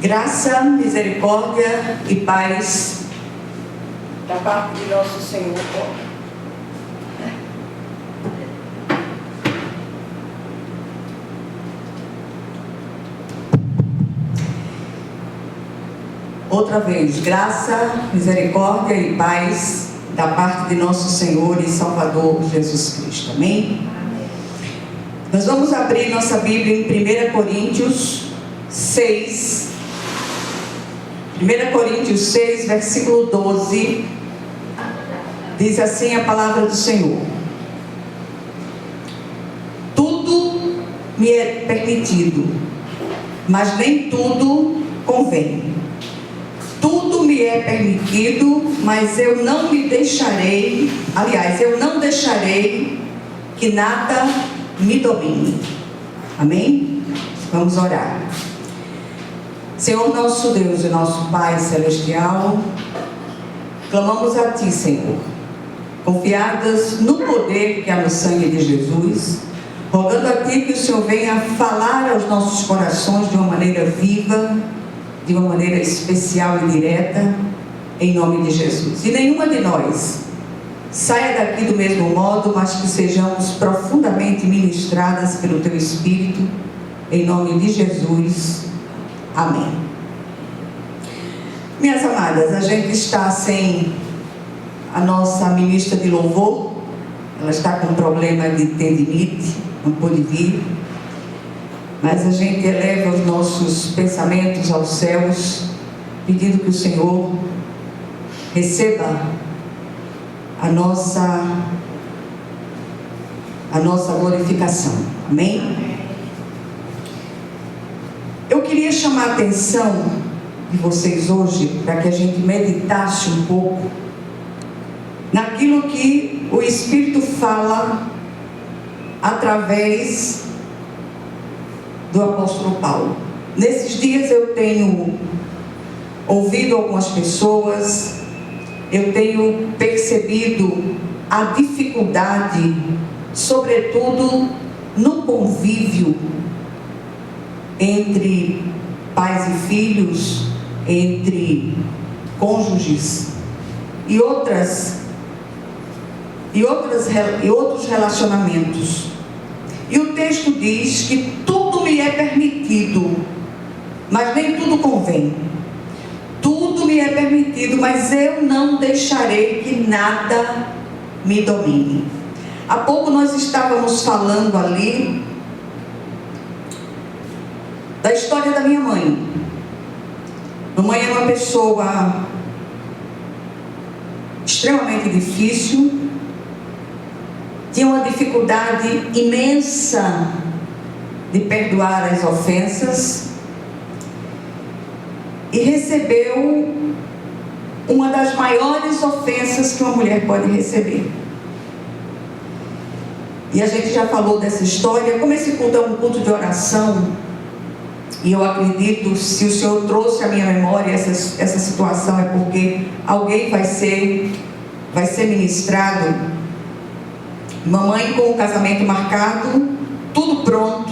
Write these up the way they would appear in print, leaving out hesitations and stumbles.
Graça, misericórdia e paz da parte de nosso Senhor. Outra vez, graça, misericórdia e paz da parte de nosso Senhor e Salvador Jesus Cristo. Amém? Nós vamos abrir nossa Bíblia em 1 Coríntios 6. 1 Coríntios 6, versículo 12. Diz assim a palavra do Senhor: tudo me é permitido, mas nem tudo convém. Tudo me é permitido, mas eu não me deixarei, eu não deixarei que nada me domine. Amém? Vamos orar. Senhor nosso Deus e nosso Pai Celestial, clamamos a Ti, Senhor, confiadas no poder que há no sangue de Jesus, rogando a Ti que o Senhor venha falar aos nossos corações de uma maneira viva, de uma maneira especial e direta, em nome de Jesus. E nenhuma de nós saia daqui do mesmo modo, mas que sejamos profundamente ministradas pelo Teu Espírito, em nome de Jesus. Amém. Minhas amadas, a gente está sem a nossa ministra de louvor. Ela está com um problema de tendinite, não pôde vir. Mas a gente eleva os nossos pensamentos aos céus, pedindo que o Senhor receba a nossa glorificação. Amém? Eu queria chamar a atenção de vocês hoje, para que a gente meditasse um pouco naquilo que o Espírito fala através do apóstolo Paulo. Nesses dias eu tenho ouvido algumas pessoas, eu tenho percebido a dificuldade, sobretudo no convívio entre pais e filhos, entre cônjuges e outros relacionamentos. E o texto diz que tudo me é permitido, mas nem tudo convém. Tudo me é permitido, mas eu não deixarei que nada me domine. Há pouco nós estávamos falando ali da história da minha mãe. Mamãe é uma pessoa extremamente difícil, tinha uma dificuldade imensa de perdoar as ofensas e recebeu uma das maiores ofensas que uma mulher pode receber. E a gente já falou dessa história. Como esse culto é um culto de oração, e eu acredito, se o Senhor trouxe à minha memória essa situação, é porque alguém vai ser ministrado. Mamãe com o casamento marcado, tudo pronto,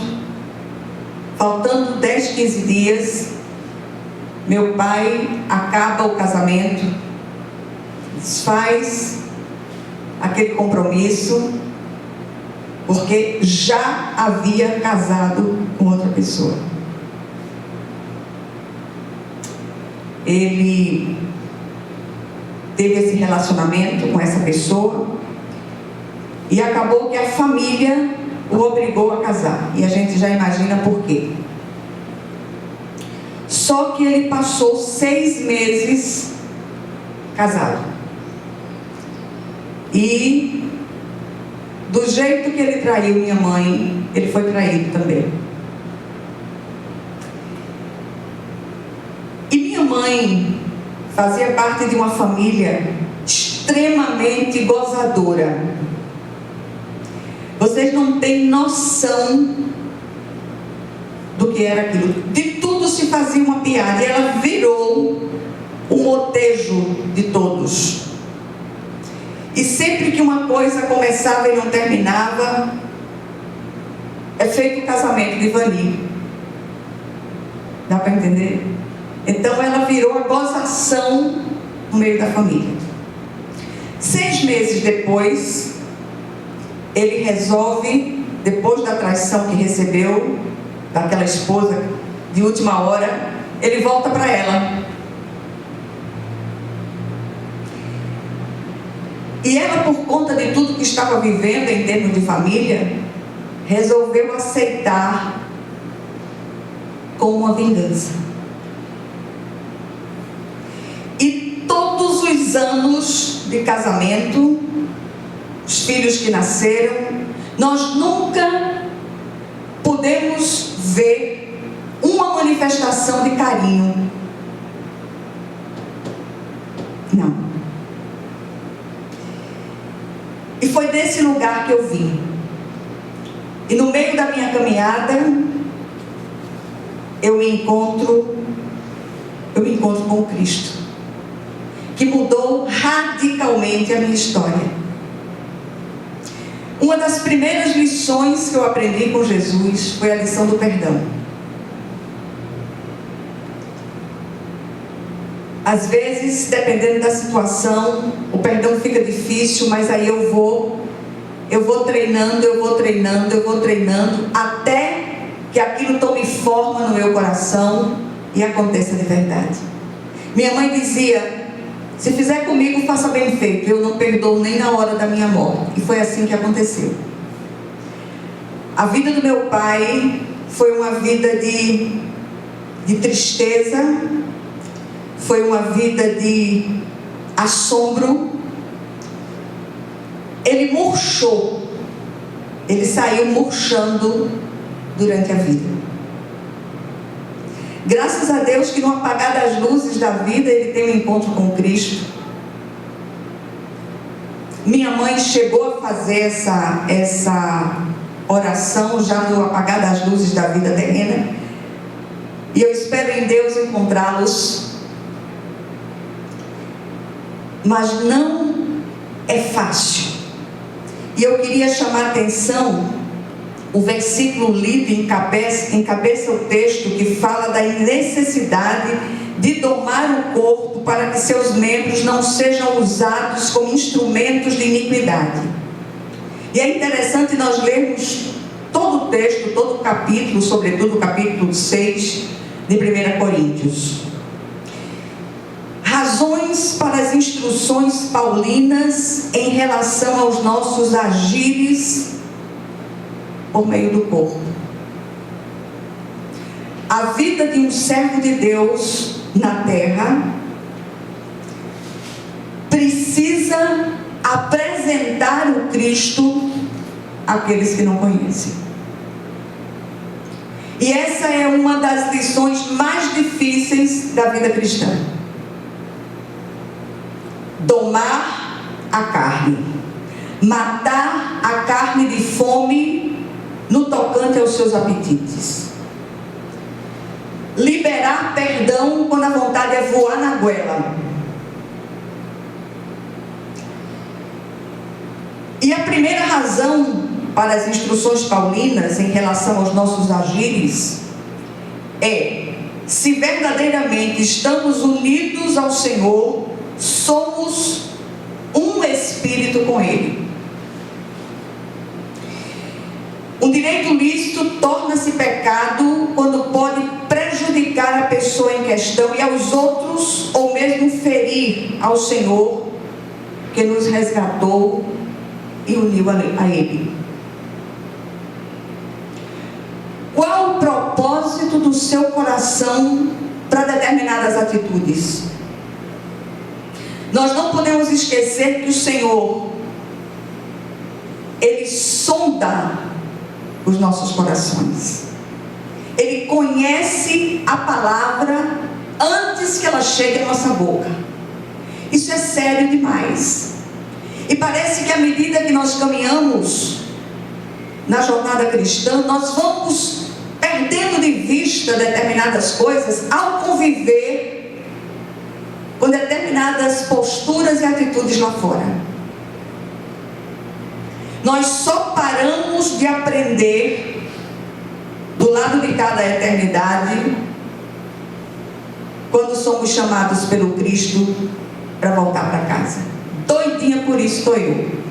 faltando 10, 15 dias, meu pai acaba o casamento, desfaz aquele compromisso, porque já havia casado com outra pessoa. Ele teve esse relacionamento com essa pessoa e acabou que a família o obrigou a casar. E a gente já imagina por quê. Só que ele passou 6 meses casado. E do jeito que ele traiu minha mãe, ele foi traído também. E minha mãe fazia parte de uma família extremamente gozadora. Vocês não têm noção do que era aquilo. De tudo se fazia uma piada. E ela virou o motejo de todos. E sempre que uma coisa começava e não terminava, é feito o casamento de Vani. Dá para entender? Então ela virou a gozação no meio da família. 6 meses depois, ele resolve, depois da traição que recebeu daquela esposa de última hora, ele volta para ela. E ela, por conta de tudo que estava vivendo em termos de família, resolveu aceitar como uma vingança. E todos os anos de casamento, os filhos que nasceram, nós nunca podemos ver uma manifestação de carinho. Não. E foi desse lugar que eu vim. E no meio da minha caminhada, eu me encontro com Cristo, que mudou radicalmente a minha história. Uma das primeiras lições que eu aprendi com Jesus foi a lição do perdão. Às vezes, dependendo da situação, o perdão fica difícil, mas aí eu vou treinando, até que aquilo tome forma no meu coração e aconteça de verdade. Minha mãe dizia: se fizer comigo, faça bem feito, eu não perdoo nem na hora da minha morte. E foi assim que aconteceu. A vida do meu pai foi uma vida de tristeza, foi uma vida de assombro. Ele murchou, ele saiu murchando durante a vida. Graças a Deus que no apagar das luzes da vida ele tem um encontro com Cristo. Minha mãe chegou a fazer essa oração já no apagar das luzes da vida terrena, e eu espero em Deus encontrá-los. Mas não é fácil. E eu queria chamar a atenção, o versículo lido encabeça o texto que fala da necessidade de domar o corpo para que seus membros não sejam usados como instrumentos de iniquidade. E é interessante nós lermos todo o texto, todo o capítulo, sobretudo o capítulo 6 de 1 Coríntios. Razões para as instruções paulinas em relação aos nossos agires por meio do corpo. A vida de um servo de Deus na terra precisa apresentar o Cristo àqueles que não conhecem. E essa é uma das lições mais difíceis da vida cristã. Domar a carne, matar a carne de fome no tocante aos seus apetites, liberar perdão quando a vontade é voar na goela. E a primeira razão para as instruções paulinas em relação aos nossos agires é: se verdadeiramente estamos unidos ao Senhor, somos um espírito com Ele. Um direito lícito torna-se pecado quando pode prejudicar a pessoa em questão e aos outros, ou mesmo ferir ao Senhor que nos resgatou e uniu a Ele. Qual o propósito do seu coração para determinadas atitudes? Nós não podemos esquecer que o Senhor, Ele sonda os nossos corações. Ele conhece a palavra antes que ela chegue à nossa boca. Isso é sério demais. E parece que à medida que nós caminhamos na jornada cristã, nós vamos perdendo de vista determinadas coisas ao conviver com determinadas posturas e atitudes lá fora. Nós só paramos de aprender do lado de cada eternidade quando somos chamados pelo Cristo para voltar para casa. Doidinha por isso estou eu.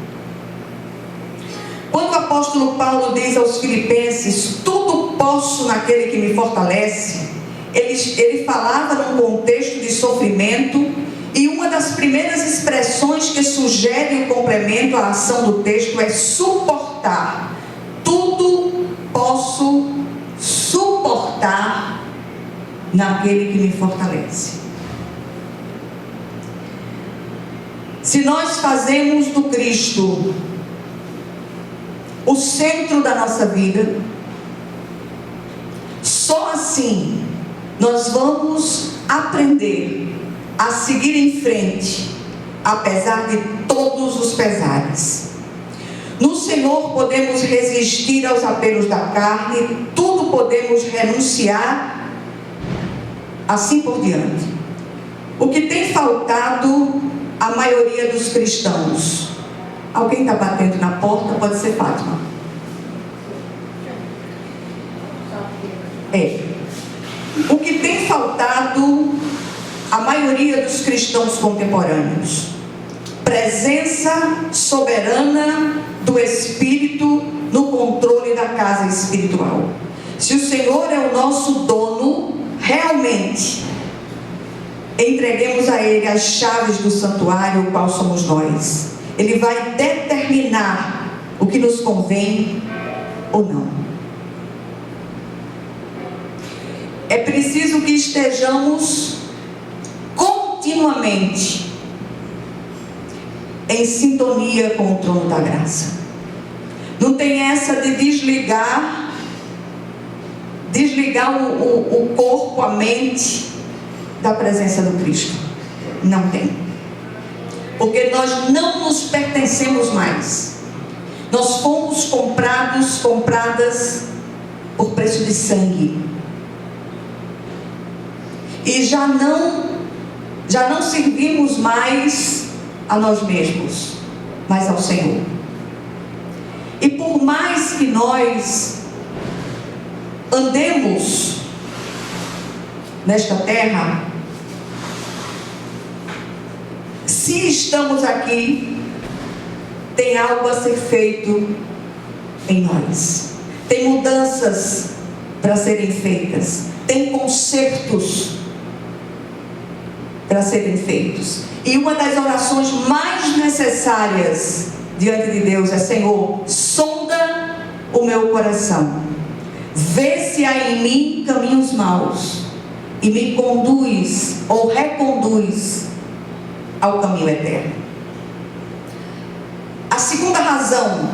Quando o apóstolo Paulo diz aos Filipenses: tudo posso naquele que me fortalece, ele falava num contexto de sofrimento, e uma das primeiras expressões que sugere o complemento à ação do texto é suportar. Tudo posso suportar naquele que me fortalece. Se nós fazemos do Cristo o centro da nossa vida, só assim nós vamos aprender a seguir em frente, apesar de todos os pesares. No Senhor podemos resistir aos apelos da carne, tudo podemos renunciar, assim por diante. O que tem faltado à maioria dos cristãos? Alguém está batendo na porta? Pode ser Fátima. O que tem faltado à maioria dos cristãos contemporâneos? Presença soberana do Espírito no controle da casa espiritual. Se o Senhor é o nosso dono, realmente entreguemos a Ele as chaves do santuário, o qual somos nós. Ele vai determinar o que nos convém ou não. É preciso que estejamos continuamente em sintonia com o trono da graça. Não tem essa de desligar o corpo, a mente da presença do Cristo. Não tem. Porque nós não nos pertencemos mais. Nós fomos compradas por preço de sangue. E já não servimos mais a nós mesmos, mas ao Senhor. E por mais que nós andemos nesta terra, se estamos aqui, tem algo a ser feito em nós. Tem mudanças para serem feitas. Tem consertos para serem feitos. E uma das orações mais necessárias diante de Deus é: Senhor, sonda o meu coração, vê se há em mim caminhos maus e me conduz ou reconduz ao caminho eterno. A segunda razão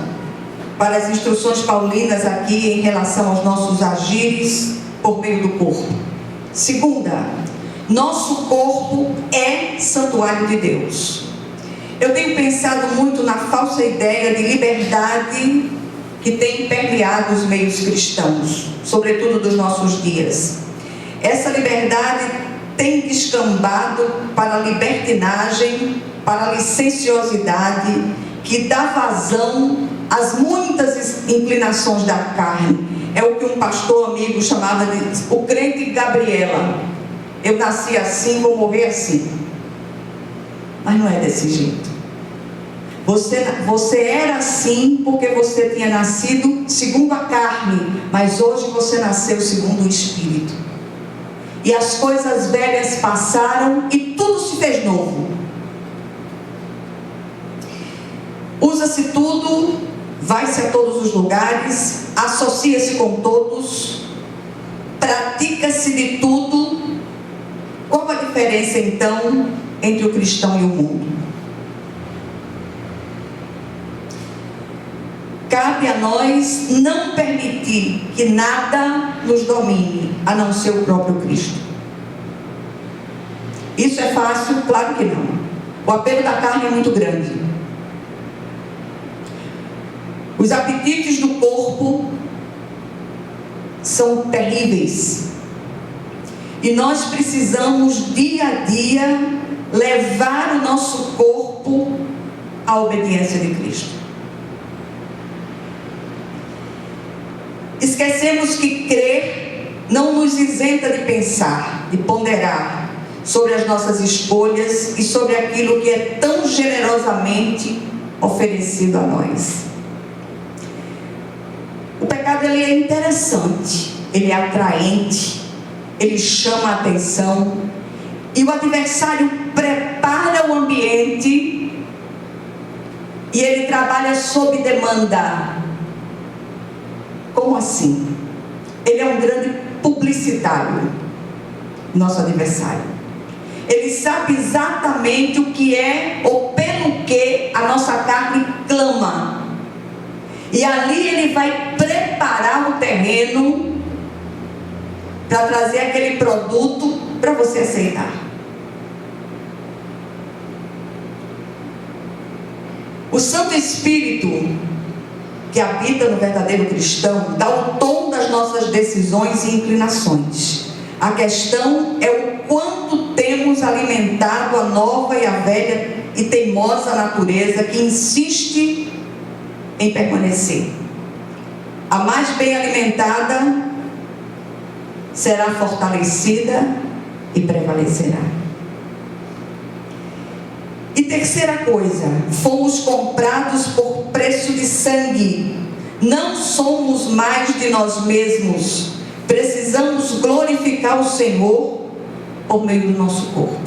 para as instruções paulinas aqui em relação aos nossos agires por meio do corpo. Segunda, nosso corpo é santuário de Deus. Eu tenho pensado muito na falsa ideia de liberdade que tem permeado os meios cristãos, sobretudo dos nossos dias. Essa liberdade tem descambado para a libertinagem, para a licenciosidade, que dá vazão às muitas inclinações da carne. É o que um pastor amigo chamava de o crente Gabriela. Eu nasci assim, vou morrer assim. Mas não é desse jeito. Você era assim porque você tinha nascido segundo a carne, mas hoje você nasceu segundo o Espírito. E as coisas velhas passaram e tudo se fez novo. Usa-se tudo, vai-se a todos os lugares, associa-se com todos, pratica-se de tudo. Qual a diferença então entre o cristão e o mundo? Cabe a nós não permitir que nada nos domine, a não ser o próprio Cristo. Isso é fácil? Claro que não. O apelo da carne é muito grande. Os apetites do corpo são terríveis. E nós precisamos dia a dia levar o nosso corpo à obediência de Cristo. Esquecemos que crer não nos isenta de pensar, de ponderar sobre as nossas escolhas e sobre aquilo que é tão generosamente oferecido a nós. O pecado, ele é interessante, ele é atraente, ele chama a atenção, e o adversário prepara o ambiente e ele trabalha sob demanda. Como assim? Ele é um grande publicitário, nosso adversário. Ele sabe exatamente o que é ou pelo que a nossa carne clama. E ali ele vai preparar o terreno para trazer aquele produto para você aceitar. O Santo Espírito que habita no verdadeiro cristão dá o tom das nossas decisões e inclinações. A questão é o quanto temos alimentado a nova e a velha e teimosa natureza que insiste em permanecer. A mais bem alimentada será fortalecida e prevalecerá. E terceira coisa, fomos comprados por preço de sangue. Não somos mais de nós mesmos. Precisamos glorificar o Senhor por meio do nosso corpo.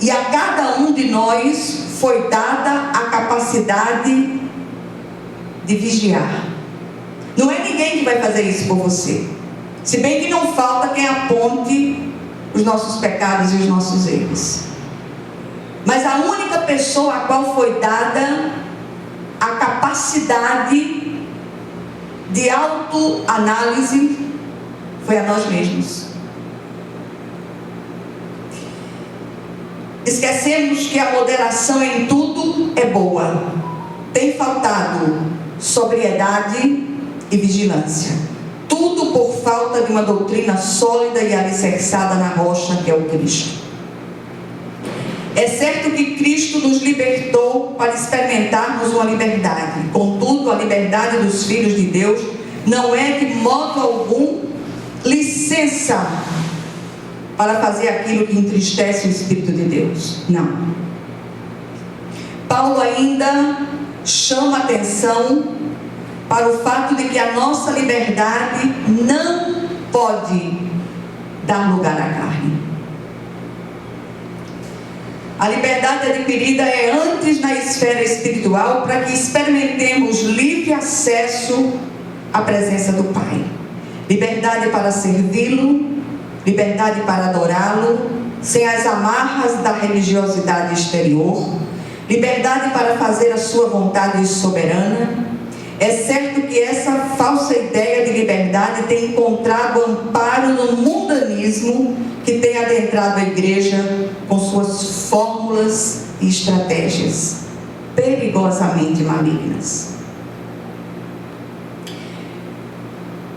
E a cada um de nós foi dada a capacidade de vigiar. Não é ninguém que vai fazer isso por você. Se bem que não falta quem aponte os nossos pecados e os nossos erros. Mas a única pessoa a qual foi dada a capacidade de autoanálise foi a nós mesmos. Esquecemos que a moderação em tudo é boa. Tem faltado sobriedade e vigilância. Tudo por falta de uma doutrina sólida e alicerçada na rocha que é o Cristo. É certo que Cristo nos libertou para experimentarmos uma liberdade. Contudo, a liberdade dos filhos de Deus não é de modo algum licença para fazer aquilo que entristece o Espírito de Deus. Não. Paulo ainda chama atenção para o fato de que a nossa liberdade não pode dar lugar à carne. A liberdade adquirida é antes na esfera espiritual para que experimentemos livre acesso à presença do Pai. Liberdade para servi-lo, liberdade para adorá-lo, sem as amarras da religiosidade exterior, liberdade para fazer a sua vontade soberana. É certo que essa falsa ideia de liberdade tem encontrado amparo no mundanismo que tem adentrado a igreja com suas fórmulas e estratégias perigosamente malignas.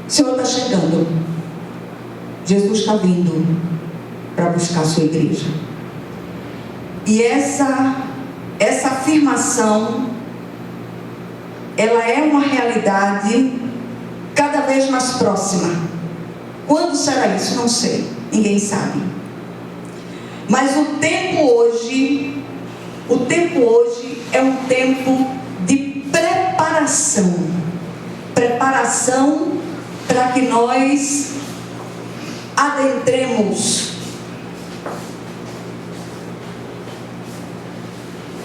O Senhor está chegando. Jesus está vindo para buscar a sua igreja. E essa afirmação, ela é uma realidade cada vez mais próxima. Quando será isso? Não sei. Ninguém sabe. Mas o tempo hoje é um tempo de preparação. Preparação para que nós adentremos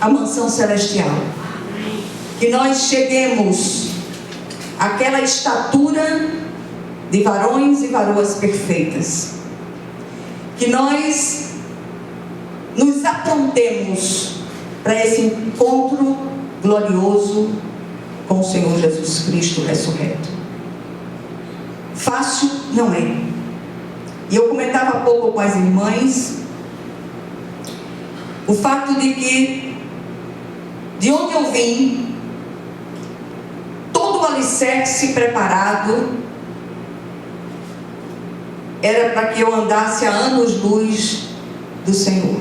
a mansão celestial. Que nós cheguemos àquela estatura de varões e varoas perfeitas. Que nós nos aprontemos para esse encontro glorioso com o Senhor Jesus Cristo ressurreto. Fácil não é. E eu comentava há pouco com as irmãs o fato de que de onde eu vim, todo o alicerce preparado era para que eu andasse a anos-luz do Senhor.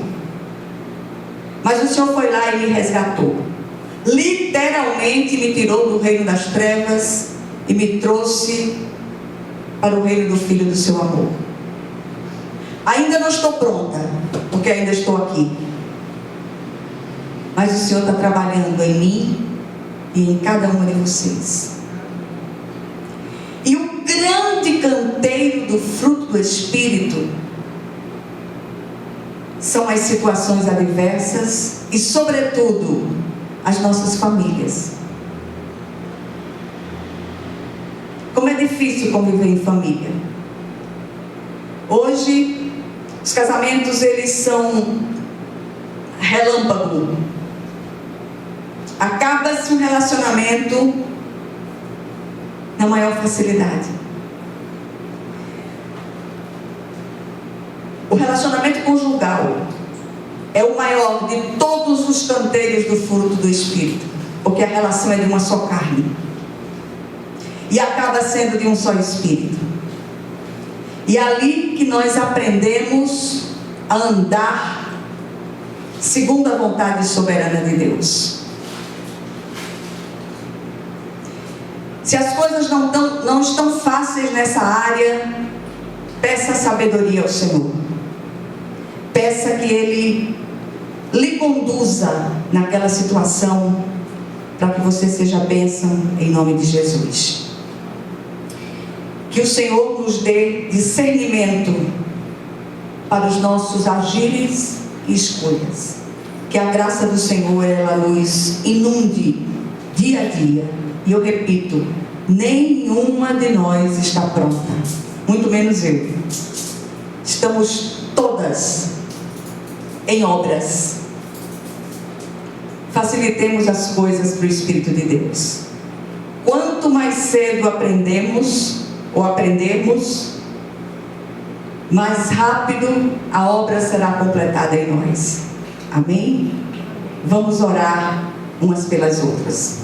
Mas o Senhor foi lá e me resgatou. literalmente me tirou do reino das trevas e me trouxe para o reino do Filho do seu amor. Ainda não estou pronta, porque ainda estou aqui. Mas o Senhor está trabalhando em mim e em cada uma de vocês. E o grande canteiro do fruto do Espírito são as situações adversas e, sobretudo, as nossas famílias. Como é difícil conviver em família. Hoje, os casamentos, eles são relâmpago. Acaba-se um relacionamento na maior facilidade. O relacionamento conjugal é o maior de todos os canteiros do fruto do Espírito, porque a relação é de uma só carne e acaba sendo de um só Espírito. E é ali que nós aprendemos a andar segundo a vontade soberana de Deus. Se as coisas não estão fáceis nessa área, peça sabedoria ao Senhor. Peça que Ele lhe conduza naquela situação, para que você seja bênção em nome de Jesus. Que o Senhor nos dê discernimento para os nossos agires e escolhas. Que a graça do Senhor, ela nos inunde dia a dia. E eu repito, nenhuma de nós está pronta, muito menos eu. Estamos todas em obras. Facilitemos as coisas para o Espírito de Deus. Quanto mais cedo aprendermos, mais rápido a obra será completada em nós. Amém? Vamos orar umas pelas outras.